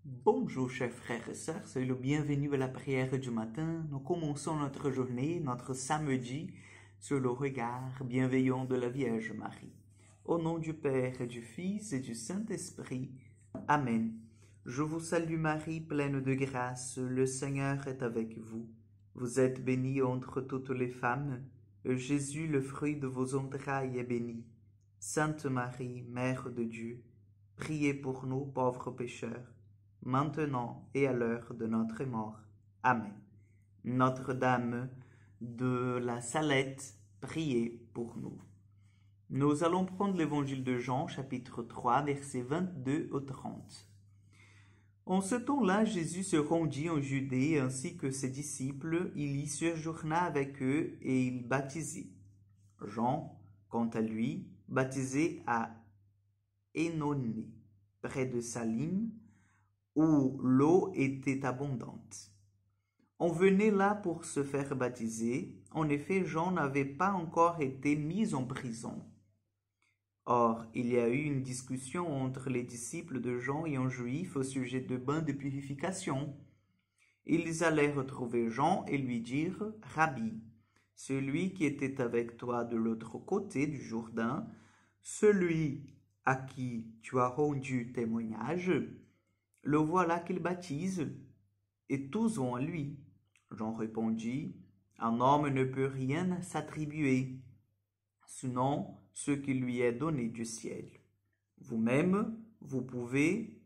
Bonjour chers frères et sœurs, soyez le bienvenu à la prière du matin. Nous commençons notre journée, notre samedi, sur le regard bienveillant de la Vierge Marie. Au nom du Père et du Fils et du Saint-Esprit. Amen. Je vous salue Marie, pleine de grâce, le Seigneur est avec vous. Vous êtes bénie entre toutes les femmes, et Jésus, le fruit de vos entrailles, est béni. Sainte Marie, Mère de Dieu, priez pour nous pauvres pécheurs, maintenant et à l'heure de notre mort. Amen. Notre-Dame de la Salette, priez pour nous. Nous allons prendre l'évangile de Jean, chapitre 3, versets 22 au 30. En ce temps-là, Jésus se rendit en Judée ainsi que ses disciples. Il y séjourna avec eux et il baptisait. Jean, quant à lui, baptisait à Énoné, près de Salim, où l'eau était abondante. On venait là pour se faire baptiser. En effet, Jean n'avait pas encore été mis en prison. Or, il y a eu une discussion entre les disciples de Jean et un juif au sujet de bains de purification. Ils allèrent retrouver Jean et lui dirent « Rabbi, celui qui était avec toi de l'autre côté du Jourdain, celui à qui tu as rendu témoignage, le voilà qu'il baptise, et tous vont à lui. » Jean répondit, « Un homme ne peut rien s'attribuer, sinon ce qui lui est donné du ciel. Vous-même pouvez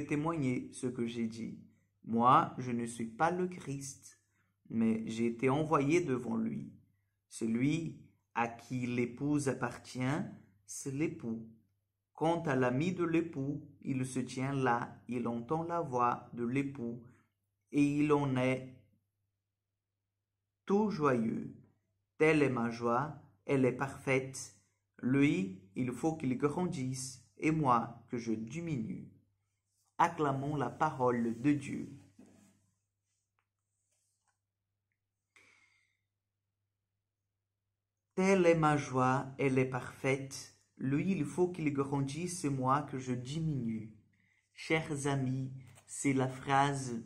témoigner ce que j'ai dit. Moi, je ne suis pas le Christ, mais j'ai été envoyé devant lui. Celui à qui l'épouse appartient, c'est l'époux. Quant à l'ami de l'époux, il se tient là, il entend la voix de l'époux, et il en est tout joyeux. Telle est ma joie, elle est parfaite. Lui, il faut qu'il grandisse, et moi que je diminue. Acclamons la parole de Dieu. Telle est ma joie, elle est parfaite. Lui, il faut qu'il grandisse et moi que je diminue. Chers amis, c'est la phrase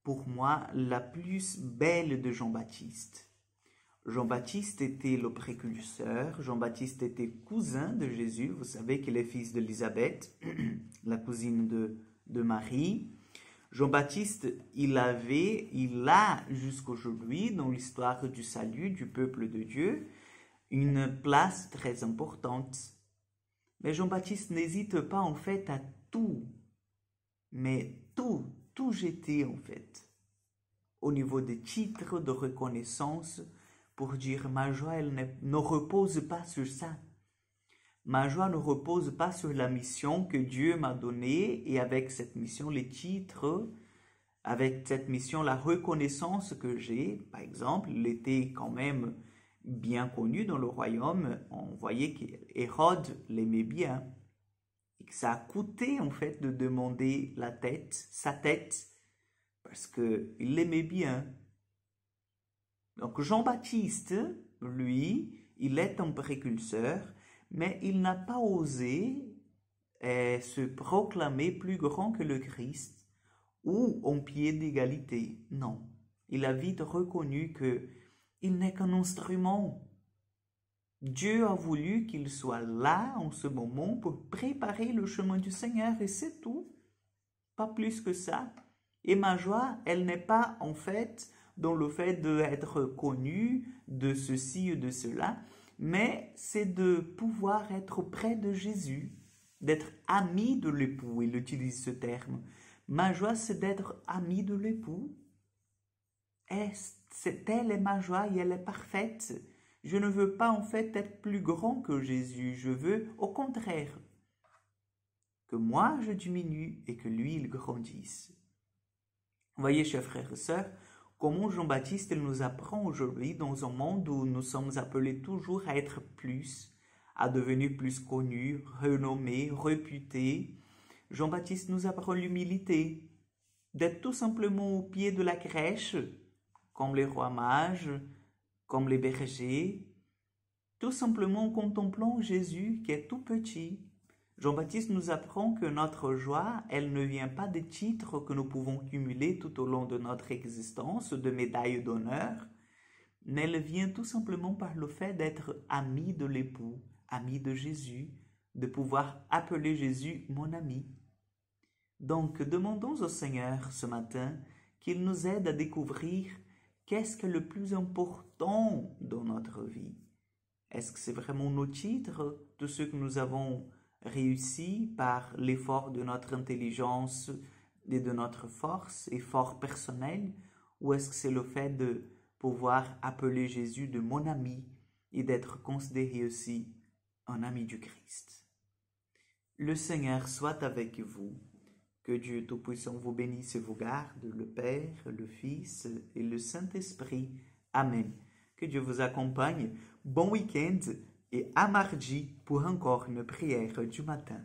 pour moi la plus belle de Jean-Baptiste. Jean-Baptiste était le précurseur, Jean-Baptiste était cousin de Jésus, vous savez qu'il est fils d'Élisabeth, la cousine de Marie. Jean-Baptiste, il a jusqu'aujourd'hui dans l'histoire du salut du peuple de Dieu, une place très importante. Mais Jean-Baptiste n'hésite pas en fait à tout, mais tout jeter en fait, au niveau des titres de reconnaissance, pour dire ma joie, elle ne repose pas sur ça. Ma joie ne repose pas sur la mission que Dieu m'a donnée et avec cette mission, les titres, avec cette mission, la reconnaissance que j'ai, par exemple, il était quand même bien connu dans le royaume, on voyait qu'Hérode l'aimait bien et que ça a coûté en fait de demander sa tête, parce qu'il l'aimait bien. Donc Jean-Baptiste, lui, il est un précurseur, mais il n'a pas osé se proclamer plus grand que le Christ ou en pied d'égalité. Non, il a vite reconnu qu'il n'est qu'un instrument. Dieu a voulu qu'il soit là en ce moment pour préparer le chemin du Seigneur et c'est tout, pas plus que ça. Et ma joie, elle n'est pas en fait dans le fait d'être connu de ceci ou de cela, mais c'est de pouvoir être près de Jésus, d'être ami de l'époux, il utilise ce terme. Ma joie, c'est d'être ami de l'époux. Telle est ma joie et elle est parfaite. Je ne veux pas en fait être plus grand que Jésus, je veux au contraire que moi je diminue et que lui il grandisse. Vous voyez, chers frères et sœurs, comment Jean-Baptiste nous apprend aujourd'hui dans un monde où nous sommes appelés toujours à être plus, à devenir plus connus, renommés, réputés. Jean-Baptiste nous apprend l'humilité, d'être tout simplement au pied de la crèche, comme les rois mages, comme les bergers, tout simplement en contemplant Jésus qui est tout petit, Jean-Baptiste nous apprend que notre joie, elle ne vient pas des titres que nous pouvons cumuler tout au long de notre existence, de médailles d'honneur, mais elle vient tout simplement par le fait d'être ami de l'époux, ami de Jésus, de pouvoir appeler Jésus mon ami. Donc, demandons au Seigneur ce matin qu'il nous aide à découvrir qu'est-ce qui est le plus important dans notre vie. Est-ce que c'est vraiment nos titres, de ceux que nous avons réussi par l'effort de notre intelligence et de notre force, effort personnel, ou est-ce que c'est le fait de pouvoir appeler Jésus de mon ami et d'être considéré aussi un ami du Christ? Le Seigneur soit avec vous. Que Dieu Tout-Puissant vous bénisse et vous garde, le Père, le Fils et le Saint-Esprit. Amen. Que Dieu vous accompagne. Bon week-end et à mardi pour encore une prière du matin.